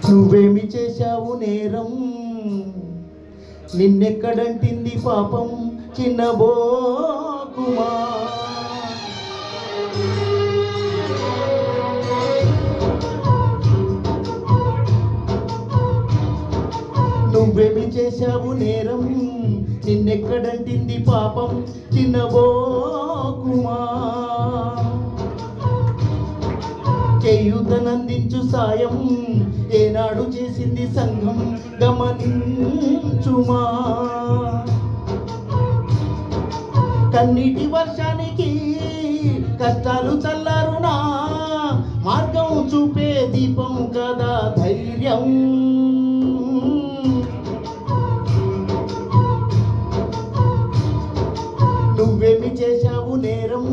నువ్వేమి చేశావు నేరం, నిన్నెక్కడంటింది పాపం చిన్నబోకుమా. నువ్వేమి చేశావు నేరం, నిన్నెక్కడంటింది పాపం చిన్నబోకుమా. చేయూతనందించు సాయం ఏనాడు చేసింది సంఘం గమనించుమా. కన్నీటి వర్షానికి కష్టాలు చల్లారునా, మార్గం చూపే దీపం కదా ధైర్యం. నువ్వేమి చేశావు నేరం,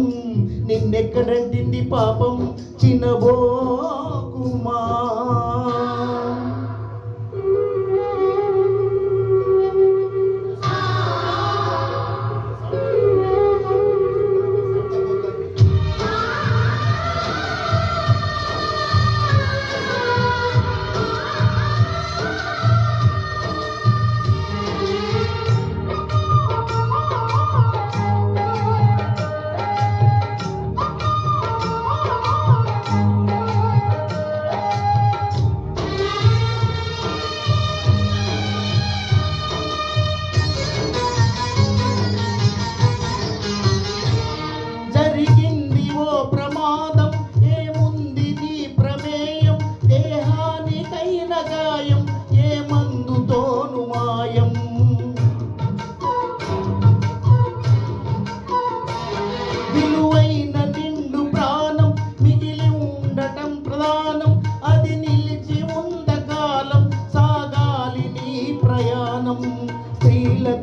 నిన్నెక్కడంటింది పాపం చిన్నబోకుమా.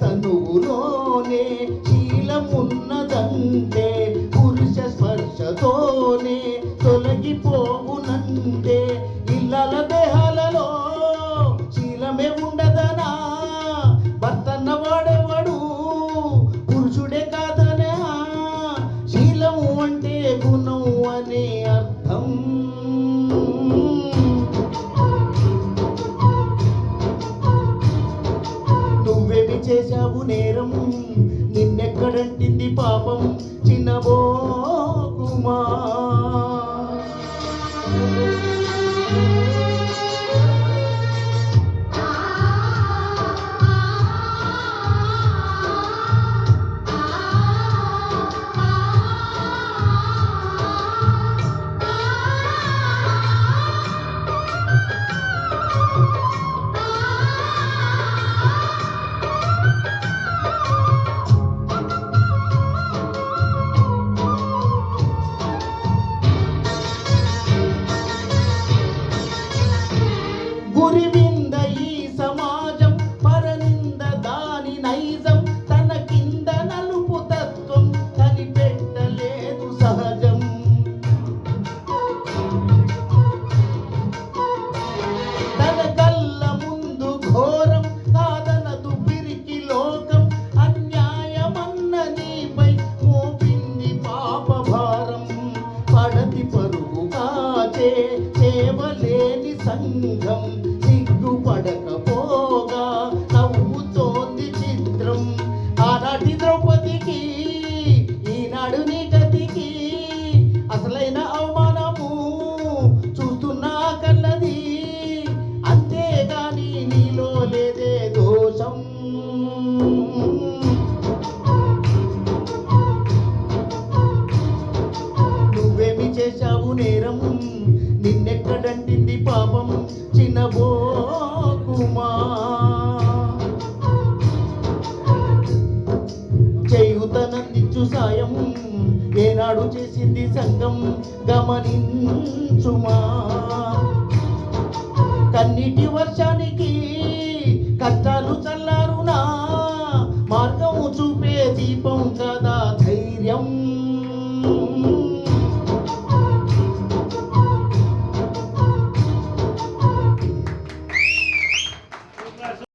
తనువులోనే శీలమున్నదంటే, పురుష స్పర్శతోనే తొలగిపోవునంటే, ఇళ్ళల దేహాలలో శీలమే ఉండదనా. భర్తన్న వాడేవాడు పురుషుడే కాదనా, శీలం అంటే గుణం అనే అర్థం. చేశావు నేరం, నిన్నెక్కడంటింది పాపం చిన్నబోకుమా. గురివింద ఈ సమాజం, పరనింద దాని నైజం, తన కింద నలుపు తత్వం కనిపెట్టలేదు సహజం. తన కళ్ళ ముందు ఘోరం కాదనదు పిరికి లోకం, అన్యాయమన్న నీపై మోపింది పాప భారం. పడతి పరుగు కాచే సేవలేని సంఘం, సిగ్గుపడకపోగా నవ్వుతోంది చిత్రం. ఆనాటి ద్రౌపదికి ఈనాడు నీ గతికి అసలైన అవమానము చూస్తున్నా కన్నది, అంతేగాని నీలో లేదే దోషం. నువ్వేమి చేశావు నేరం, నిన్నెక్కడంటింది పాపం చిన్నబోకుమా. చేయూతనందించు సాయం ఏనాడు చేసింది సంఘం గమనించుమా. కన్నీటి వర్షానికి కష్టాలు చల్లారునా, మార్గం చూపే దీపం